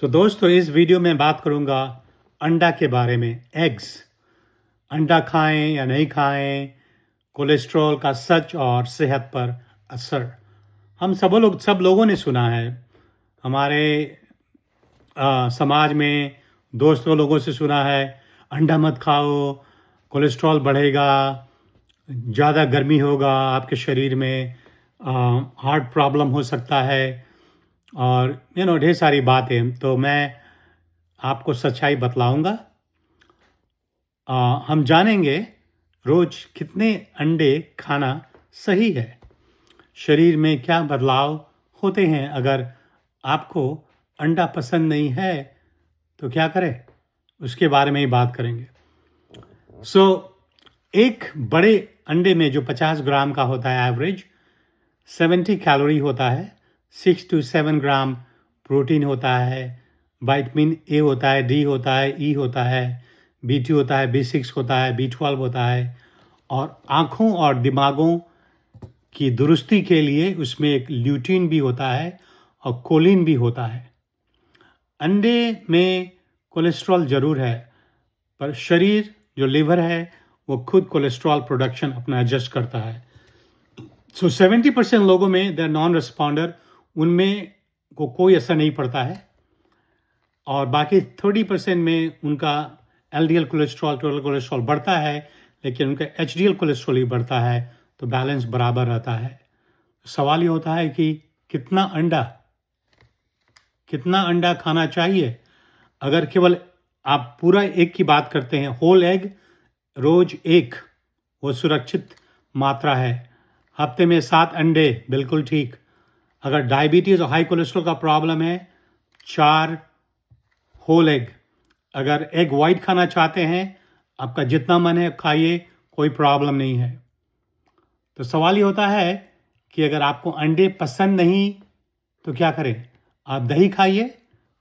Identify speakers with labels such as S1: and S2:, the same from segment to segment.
S1: दोस्तों इस वीडियो में बात करूंगा अंडा के बारे में। एग्स, अंडा खाएं या नहीं खाएं, कोलेस्ट्रॉल का सच और सेहत पर असर। हम सब लोगों ने सुना है, हमारे समाज में दोस्तों लोगों से सुना है, अंडा मत खाओ, कोलेस्ट्रॉल बढ़ेगा, ज़्यादा गर्मी होगा आपके शरीर में, हार्ट प्रॉब्लम हो सकता है और ढेर सारी बातें। तो मैं आपको सच्चाई बतलाऊंगा। हम जानेंगे रोज कितने अंडे खाना सही है, शरीर में क्या बदलाव होते हैं। अगर आपको अंडा पसंद नहीं है तो क्या करें, उसके बारे में ही बात करेंगे। एक बड़े अंडे में जो 50 ग्राम का होता है एवरेज 70 कैलोरी होता है, 6 to 7 ग्राम प्रोटीन होता है, विटामिन ए होता है, डी होता है, ई होता है, B2 होता है, B6 होता है, B12 होता है और आँखों और दिमागों की दुरुस्ती के लिए उसमें एक ल्यूटीन भी होता है और कोलिन भी होता है। अंडे में कोलेस्ट्रॉल ज़रूर है, पर शरीर जो लिवर है वो खुद कोलेस्ट्रॉल प्रोडक्शन अपना एडजस्ट करता है। 70% लोगों में द नॉन रिस्पॉन्डर, उनमें को कोई असर नहीं पड़ता है और बाकी 30% में उनका LDL कोलेस्ट्रॉल, टोटल कोलेस्ट्रॉल बढ़ता है, लेकिन उनका HDL कोलेस्ट्रॉल ही बढ़ता है, तो बैलेंस बराबर रहता है। सवाल ये होता है कि कितना अंडा खाना चाहिए। अगर केवल आप पूरा एग की बात करते हैं, होल एग, रोज एक, वो सुरक्षित मात्रा है। हफ्ते में 7 अंडे बिल्कुल ठीक। अगर डायबिटीज़ और हाई कोलेस्ट्रॉल का प्रॉब्लम है, 4 होल एग। अगर एग वाइट खाना चाहते हैं, आपका जितना मन है खाइए, कोई प्रॉब्लम नहीं है। तो सवाल ये होता है कि अगर आपको अंडे पसंद नहीं तो क्या करें। आप दही खाइए,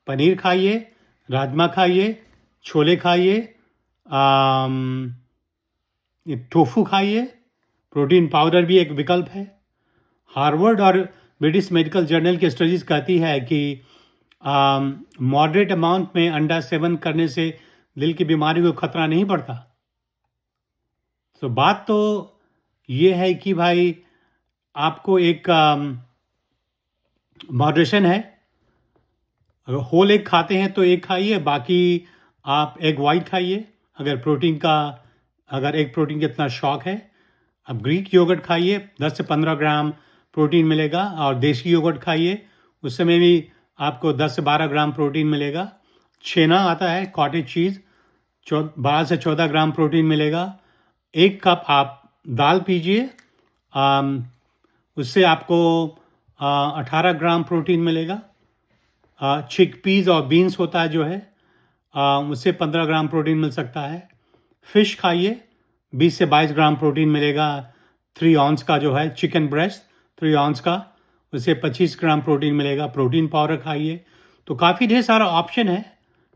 S1: पनीर खाइए, राजमा खाइए, छोले खाइए, टोफू खाइए, प्रोटीन पाउडर भी एक विकल्प है। हार्वर्ड और ब्रिटिश मेडिकल जर्नल की स्टडीज कहती है कि मॉडरेट अमाउंट में अंडा सेवन करने से दिल की बीमारी को खतरा नहीं बढ़ता। तो बात तो ये है कि भाई आपको एक मॉडरेशन है। अगर होल एग खाते हैं तो एक खाइए, बाकी आप एग वाइट खाइए। अगर एग प्रोटीन का इतना शौक है, आप ग्रीक योगर्ट खाइए, 10 से 15 ग्राम प्रोटीन मिलेगा, और देसी योगर्ट खाइए, उसमें भी आपको 10 से 12 ग्राम प्रोटीन मिलेगा। छेना आता है, कॉटेज चीज़, 12 से 14 ग्राम प्रोटीन मिलेगा। 1 कप आप दाल पीजिए, उससे आपको 18 ग्राम प्रोटीन मिलेगा। चिकपीज़ और बीन्स होता है जो है, उससे 15 ग्राम प्रोटीन मिल सकता है। फिश खाइए, 20 से 22 ग्राम प्रोटीन मिलेगा। 3 ऑन्स का जो है चिकन ब्रेस्ट, 3 ऑन्स का, उससे 25 ग्राम प्रोटीन मिलेगा। प्रोटीन पाउडर खाइए। तो काफ़ी ढेर सारा ऑप्शन है।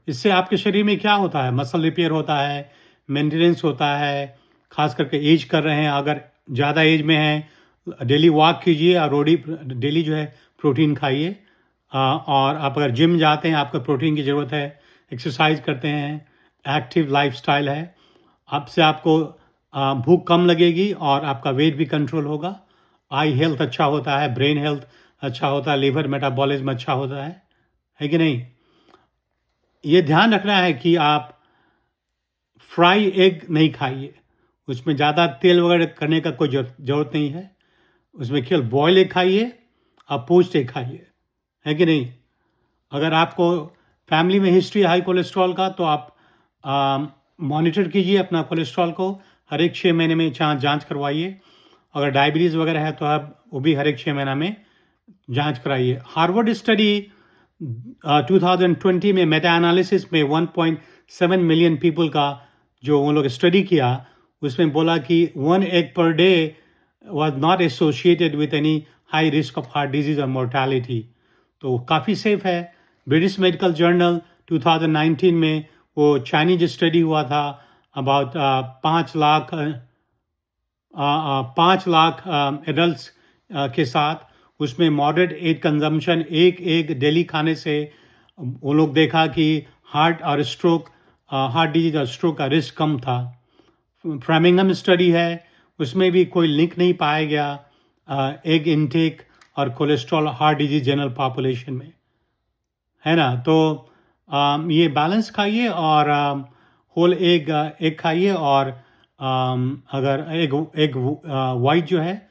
S1: इससे आपके शरीर में क्या होता है, मसल रिपेयर होता है, मेंटेनेंस होता है। खास करके एज कर रहे हैं, अगर ज़्यादा एज में हैं, डेली वॉक कीजिए और डेली जो है प्रोटीन खाइए। और आप अगर जिम जाते हैं, आपको प्रोटीन की ज़रूरत है, एक्सरसाइज करते हैं, एक्टिव लाइफस्टाइल है, आपसे आपको भूख कम लगेगी और आपका वेट भी कंट्रोल होगा। आई हेल्थ अच्छा होता है, ब्रेन हेल्थ अच्छा होता है, लिवर मेटाबॉलिज्म अच्छा होता है कि नहीं। ये ध्यान रखना है कि आप फ्राई एग नहीं खाइए, उसमें ज़्यादा तेल वगैरह करने का कोई ज़रूरत नहीं है। उसमें केवल बॉयल एग खाइए और पोच्ड एग खाइए, है कि नहीं। अगर आपको फैमिली में हिस्ट्री हाई कोलेस्ट्रॉल का, तो आप मॉनिटर कीजिए अपना कोलेस्ट्रॉल को, हर एक 6 महीने में जांच करवाइए। अगर डायबिटीज़ वगैरह है तो आप वो भी हर एक 6 महीना में जांच कराइए। हार्वर्ड स्टडी 2020 में मेटा एनालिसिस में 1.7 मिलियन पीपल का जो उन लोग स्टडी किया, उसमें बोला कि 1 egg per day was not associated with any high risk of heart disease or mortality। तो काफ़ी सेफ है। ब्रिटिश मेडिकल जर्नल 2019 में वो चाइनीज स्टडी हुआ था, अबाउट 5 लाख एडल्ट के साथ। उसमें मॉडरेट एग कंजम्पशन, एक एग डेली खाने से वो लोग देखा कि हार्ट डिजीज और स्ट्रोक का रिस्क कम था। फ्रेमिंगम स्टडी है, उसमें भी कोई लिंक नहीं पाया गया एग इनटेक और cholesterol heart disease general population में, है ना। तो ये बैलेंस खाइए और होल एग खाइए और अगर एग वाइट जो है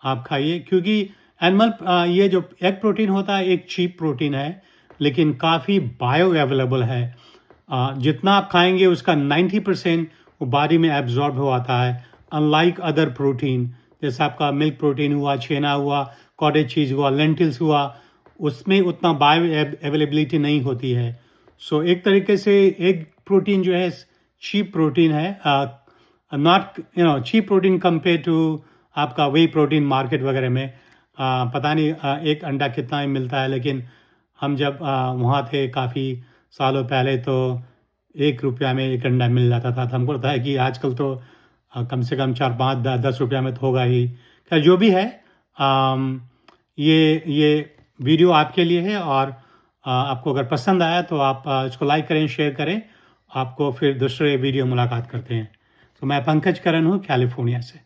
S1: आप खाइए, क्योंकि एनिमल ये जो एग प्रोटीन होता है एक चीप प्रोटीन है लेकिन काफ़ी बायो अवेलेबल है। जितना आप खाएंगे उसका 90% वो बॉडी में एब्जॉर्ब हो आता है, अनलाइक अदर प्रोटीन जैसे आपका मिल्क प्रोटीन हुआ, छेना हुआ, कॉटेज चीज़ हुआ, लेंटिल्स हुआ, उसमें उतना बायो अवेलेबिलिटी नहीं होती है। सो एक तरीके से एग प्रोटीन जो है चीप प्रोटीन है, not cheap protein compare to आपका वे प्रोटीन मार्केट वगैरह में। पता नहीं एक अंडा कितना में मिलता है, लेकिन हम जब वहाँ थे काफ़ी सालों पहले तो 1 रुपया में एक अंडा मिल जाता था। तो हमको लगता है कि आजकल तो कम से कम 4, 5, 10 रुपया में तो होगा ही। खैर जो भी है, ये वीडियो आपके लिए है और आपको अगर पसंद आया तो आप इसको लाइक करें, शेयर करें। आपको फिर दूसरे वीडियो मुलाकात करते हैं। तो मैं पंकज करन हूँ कैलिफोर्निया से।